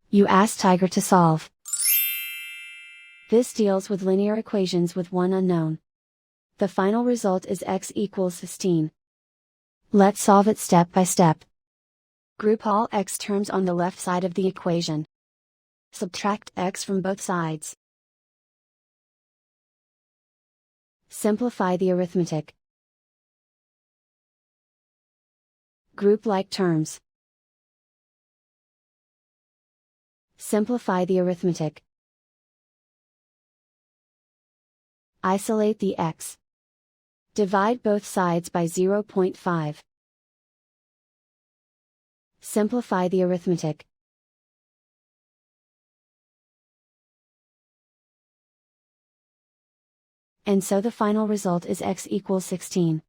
You ask Tiger to solve. This deals with linear equations with one unknown. The final result is x equals 16. Let's solve it step by step. Group all x terms on the left side of the equation. Subtract x from both sides. Simplify the arithmetic. Group like terms. Simplify the arithmetic. Isolate the x. Divide both sides by 0.5. Simplify the arithmetic. And so the final result is x equals 16.